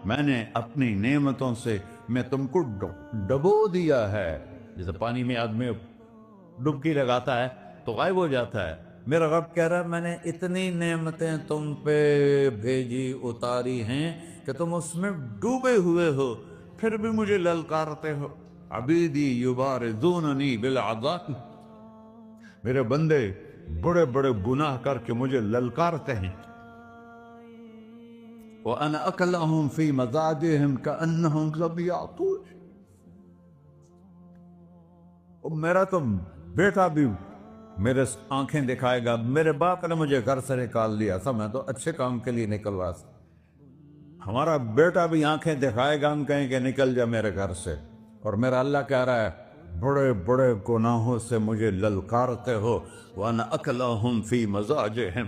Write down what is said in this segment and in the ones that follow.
میں نے اپنی نعمتوں سے میں تم کو ڈبو دیا ہے. جیسے پانی میں آدمی ڈبکی لگاتا ہے تو غائب ہو جاتا ہے. میرا رب کہہ رہا ہے میں نے اتنی نعمتیں تم پہ بھیجی اتاری ہیں کہ تم اس میں ڈوبے ہوئے ہو، پھر بھی مجھے للکارتے ہو. عبیدی یبارزوننی بالعذاب، میرے بندے بڑے بڑے گناہ کر کے مجھے للکارتے ہیں. وَأَنَا أَكْلَهُمْ فِي مَزَاجِهِمْ كَأَنَّهُمْ لَمْ يَعْطُونِ. میرا تو بیٹا بھی میرے آنکھیں دکھائے گا. میرے باپ نے مجھے گھر سے نکال دیا تھا، میں تو اچھے کام کے لیے نکلوا تھا. ہمارا بیٹا بھی آنکھیں دکھائے گا، ہم کہیں کہ نکل جا میرے گھر سے. اور میرا اللہ کہہ رہا ہے بڑے بڑے گناہوں سے مجھے للکارتے ہو. وَأَنَا أَكْلَهُمْ فِي مَزَاجِهِمْ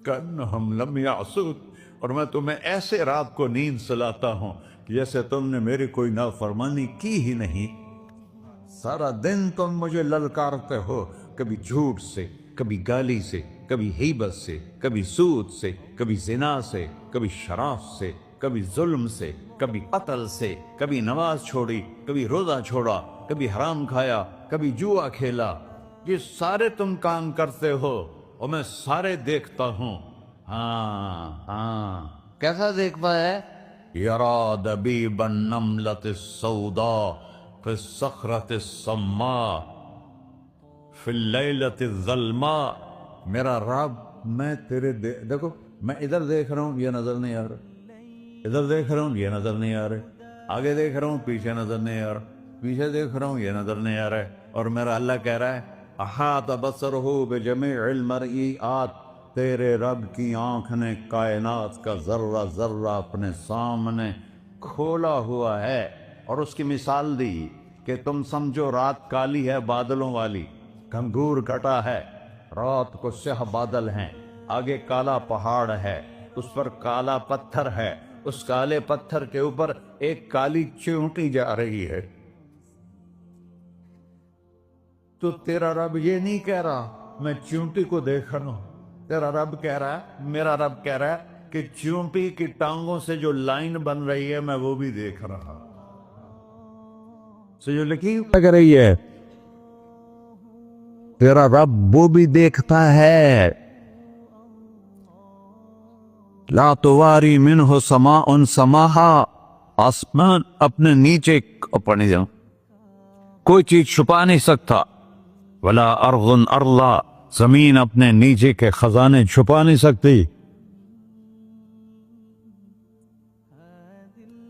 كَأَنَّهُمْ لَمْ يَعْصُونِ. اور میں تمہیں ایسے رات کو نیند سلاتا ہوں جیسے تم نے میری کوئی نافرمانی کی ہی نہیں. سارا دن تم مجھے للکارتے ہو، کبھی جھوٹ سے، کبھی گالی سے، کبھی غیبت سے، کبھی سود سے، کبھی زنا سے، کبھی شراب سے، کبھی ظلم سے، کبھی قتل سے، کبھی نماز چھوڑی، کبھی روزہ چھوڑا، کبھی حرام کھایا، کبھی جوا کھیلا. یہ سارے تم کام کرتے ہو اور میں سارے دیکھتا ہوں. ہاں کیسا دیکھتا ہے؟ یرا دبیب النملۃ السوداء فی الصخرۃ الصماء فی اللیلۃ الظلماء. میرا رب میں تیرے دیکھو، میں ادھر دیکھ رہا ہوں یہ نظر نہیں آ رہا، ادھر دیکھ رہا ہوں یہ نظر نہیں آ رہا، آگے دیکھ رہا ہوں پیچھے نظر نہیں آ رہا، پیچھے دیکھ رہا ہوں یہ نظر نہیں آ رہا ہے. اور میرا اللہ کہہ رہا ہے احاط بصرہ بجمیع المرئیات. تیرے رب کی آنکھ نے کائنات کا ذرہ ذرہ اپنے سامنے کھولا ہوا ہے. اور اس کی مثال دی کہ تم سمجھو رات کالی ہے بادلوں والی، گھنگور گھٹا ہے، رات کو سیاہ بادل ہیں، آگے کالا پہاڑ ہے، اس پر کالا پتھر ہے، اس کالے پتھر کے اوپر ایک کالی چیونٹی جا رہی ہے. تو تیرا رب یہ نہیں کہہ رہا میں چیونٹی کو دیکھ رہا ہوں. تیرا رب کہہ رہا ہے، میرا رب کہہ رہا ہے کہ چیونٹی کی ٹانگوں سے جو لائن بن رہی ہے میں وہ بھی دیکھ رہا. سے جو لکیر لگ رہی ہے تیرا رب وہ بھی دیکھتا ہے. لا تواری منہ سماء سماہا، آسمان اپنے نیچے پڑھنے جاؤں کوئی چیز چھپا نہیں سکتا. ولا ارض ارضا، زمین اپنے نیچے کے خزانے چھپا نہیں سکتی.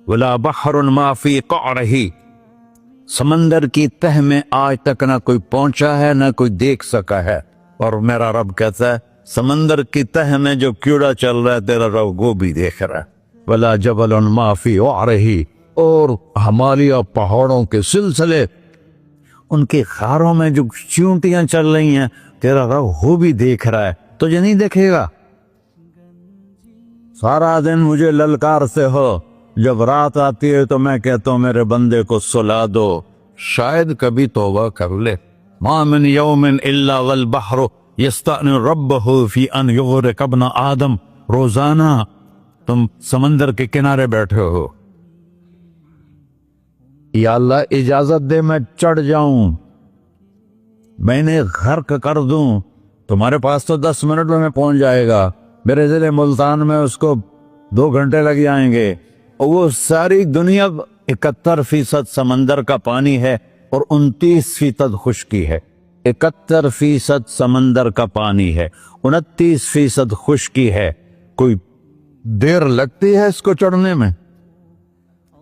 ولا بحر ما فی قعرہ، سمندر کی تہ میں آج تک نہ کوئی پہنچا ہے نہ کوئی دیکھ سکا ہے. اور میرا رب کہتا ہے سمندر کی تہ میں جو کیڑا چل رہا ہے تیرا رب وہ بھی دیکھ رہا ہے. ولا جبل ما فی وعرہ، اور ہمالیہ پہاڑوں کے سلسلے ان کے خاروں میں جو چیونٹیاں چل رہی ہیں تیرا رب وہ بھی دیکھ رہا ہے. تجھے نہیں دیکھے گا؟ سارا دن مجھے للکار سے ہو، جب رات آتی ہے تو میں کہتا ہوں میرے بندے کو سلا دو، شاید کبھی توبہ کر لے. ما من یوم الا والبحر یستأنی ربہ فی ان یغرق ابن آدم. روزانہ تم سمندر کے کنارے بیٹھے ہو، یا اللہ اجازت دے میں چڑھ جاؤں، میں نے غرق کر دوں. تمہارے پاس تو 10 منٹ میں پہنچ جائے گا، میرے ضلع ملتان میں اس کو 2 گھنٹے لگ جائیں گے. اور وہ ساری دنیا 71% سمندر کا پانی ہے اور 29% خشکی ہے. 71% سمندر کا پانی ہے، 29% خشکی ہے. کوئی دیر لگتی ہے اس کو چڑھنے میں؟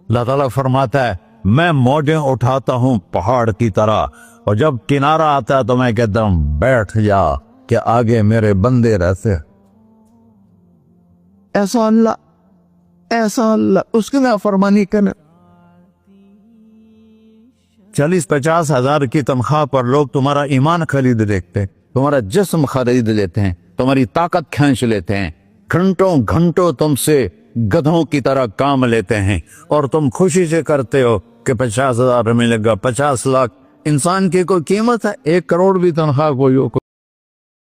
اللہ تعالیٰ فرماتا ہے میں موجیں اٹھاتا ہوں پہاڑ کی طرح، اور جب کنارہ آتا ہے تو میں کہتا ہوں بیٹھ جا کہ آگے میرے بندے رہتے. ایسا اللہ اس کی نافرمانی کرے. 40-50 ہزار کی تنخواہ پر لوگ تمہارا ایمان خرید لیتے ہیں، تمہارا جسم خرید لیتے ہیں، تمہاری طاقت کھینچ لیتے ہیں، گھنٹوں تم سے گدھوں کی طرح کام لیتے ہیں، اور تم خوشی سے کرتے ہو کہ 50,000 ملے گا، 50 لاکھ. انسان کی کوئی قیمت ہے؟ 1 کروڑ بھی تنخواہ کوئی ہو